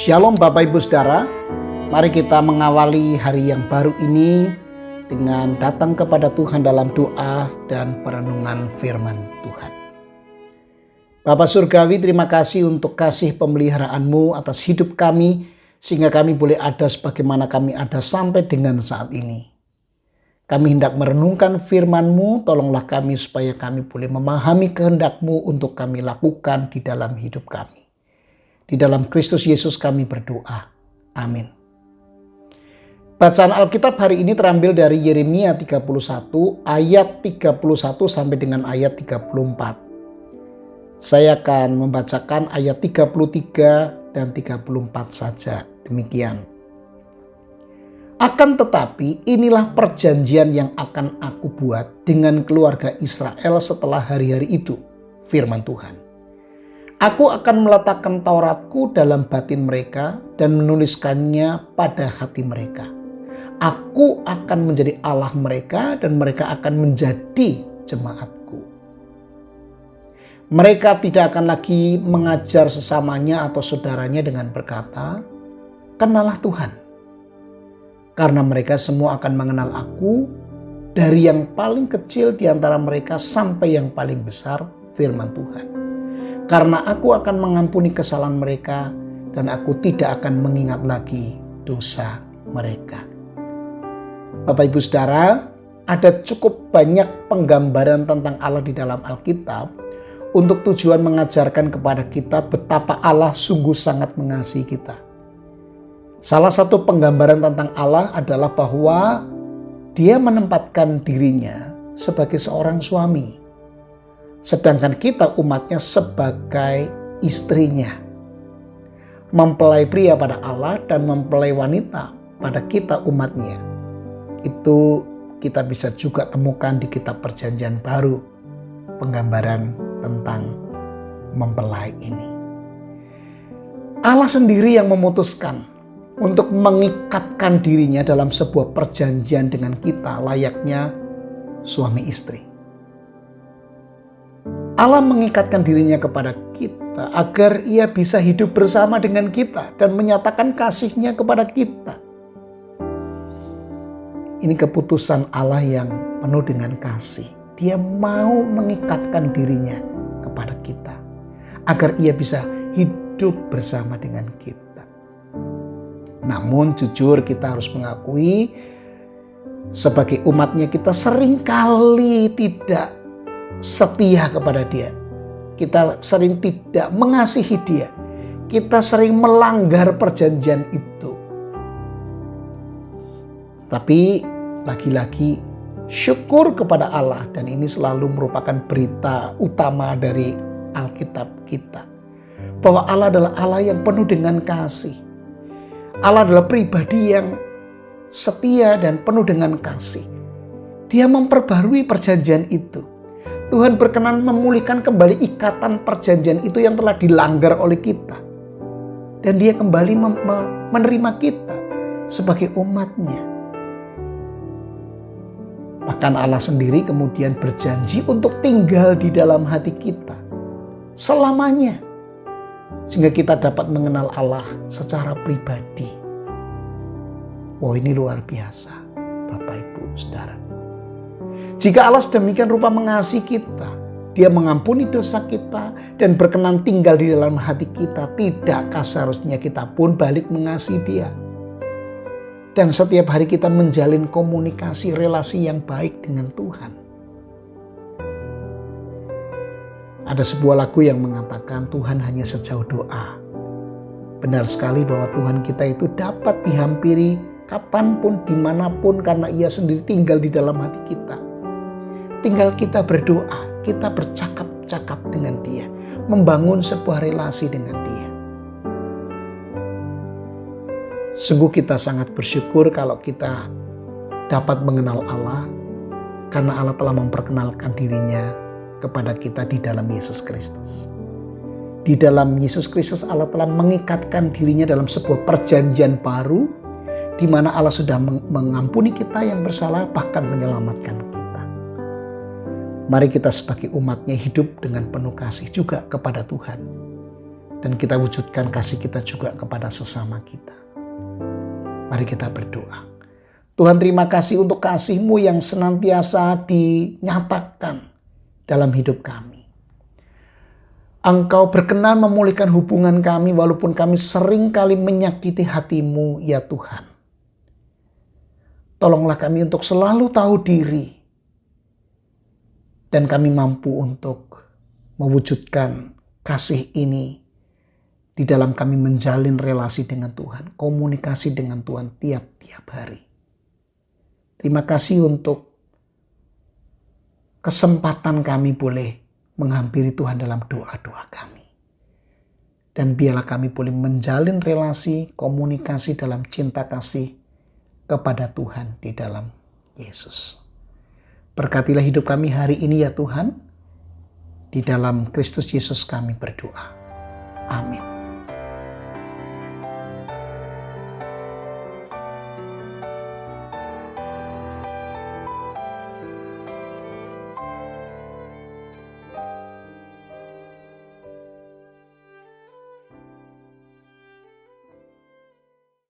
Shalom Bapak Ibu Saudara, mari kita mengawali hari yang baru ini dengan datang kepada Tuhan dalam doa dan perenungan firman Tuhan. Bapa Surgawi, terima kasih untuk kasih pemeliharaan-Mu atas hidup kami, sehingga kami boleh ada sebagaimana kami ada sampai dengan saat ini. Kami hendak merenungkan firman-Mu, tolonglah kami supaya kami boleh memahami kehendak-Mu untuk kami lakukan di dalam hidup kami. Di dalam Kristus Yesus kami berdoa. Amin. Bacaan Alkitab hari ini terambil dari Yeremia 31 ayat 31 sampai dengan ayat 34. Saya akan membacakan ayat 33 dan 34 saja. Demikian. Akan tetapi inilah perjanjian yang akan aku buat dengan keluarga Israel setelah hari-hari itu, firman Tuhan. Aku akan meletakkan Tauratku dalam batin mereka dan menuliskannya pada hati mereka. Aku akan menjadi Allah mereka dan mereka akan menjadi jemaatku. Mereka tidak akan lagi mengajar sesamanya atau saudaranya dengan berkata, "Kenalah Tuhan." Karena mereka semua akan mengenal aku, dari yang paling kecil di antara mereka sampai yang paling besar, firman Tuhan. Karena aku akan mengampuni kesalahan mereka dan aku tidak akan mengingat lagi dosa mereka. Bapak Ibu Saudara, ada cukup banyak penggambaran tentang Allah di dalam Alkitab untuk tujuan mengajarkan kepada kita betapa Allah sungguh sangat mengasihi kita. Salah satu penggambaran tentang Allah adalah bahwa Dia menempatkan dirinya sebagai seorang suami. Sedangkan kita umatnya sebagai istrinya. Mempelai pria pada Allah dan mempelai wanita pada kita umatnya. Itu kita bisa juga temukan di kitab Perjanjian Baru. Penggambaran tentang mempelai ini. Allah sendiri yang memutuskan untuk mengikatkan dirinya dalam sebuah perjanjian dengan kita layaknya suami istri. Allah mengikatkan dirinya kepada kita agar ia bisa hidup bersama dengan kita dan menyatakan kasih-Nya kepada kita. Ini keputusan Allah yang penuh dengan kasih. Dia mau mengikatkan dirinya kepada kita agar ia bisa hidup bersama dengan kita. Namun jujur kita harus mengakui sebagai umatnya kita seringkali tidak setia kepada Dia. Kita sering tidak mengasihi Dia. Kita sering melanggar perjanjian itu. Tapi lagi-lagi syukur kepada Allah, dan ini selalu merupakan berita utama dari Alkitab kita. Bahwa Allah adalah Allah yang penuh dengan kasih. Allah adalah pribadi yang setia dan penuh dengan kasih. Dia memperbarui perjanjian itu. Tuhan berkenan memulihkan kembali ikatan perjanjian itu yang telah dilanggar oleh kita. Dan Dia kembali menerima kita sebagai umatnya. Bahkan Allah sendiri kemudian berjanji untuk tinggal di dalam hati kita selamanya. Sehingga kita dapat mengenal Allah secara pribadi. Wow, ini luar biasa Bapak Ibu Saudara. Jika Allah sedemikian rupa mengasihi kita, Dia mengampuni dosa kita dan berkenan tinggal di dalam hati kita, tidakkah seharusnya kita pun balik mengasihi Dia? Dan setiap hari kita menjalin komunikasi relasi yang baik dengan Tuhan. Ada sebuah lagu yang mengatakan Tuhan hanya sejauh doa. Benar sekali bahwa Tuhan kita itu dapat dihampiri kapanpun, dimanapun, karena Ia sendiri tinggal di dalam hati kita. Tinggal kita berdoa, kita bercakap-cakap dengan Dia, membangun sebuah relasi dengan Dia. Sungguh kita sangat bersyukur kalau kita dapat mengenal Allah, karena Allah telah memperkenalkan dirinya kepada kita di dalam Yesus Kristus. Di dalam Yesus Kristus Allah telah mengikatkan dirinya dalam sebuah perjanjian baru, di mana Allah sudah mengampuni kita yang bersalah, bahkan menyelamatkan kita. Mari kita sebagai umatnya hidup dengan penuh kasih juga kepada Tuhan. Dan kita wujudkan kasih kita juga kepada sesama kita. Mari kita berdoa. Tuhan, terima kasih untuk kasih-Mu yang senantiasa dinyatakan dalam hidup kami. Engkau berkenan memulihkan hubungan kami walaupun kami sering kali menyakiti hati-Mu ya Tuhan. Tolonglah kami untuk selalu tahu diri. Dan kami mampu untuk mewujudkan kasih ini di dalam kami menjalin relasi dengan Tuhan, komunikasi dengan Tuhan tiap-tiap hari. Terima kasih untuk kesempatan kami boleh menghampiri Tuhan dalam doa-doa kami. Dan biarlah kami boleh menjalin relasi, komunikasi dalam cinta kasih kepada Tuhan di dalam Yesus. Berkatilah hidup kami hari ini ya Tuhan. Di dalam Kristus Yesus kami berdoa. Amin.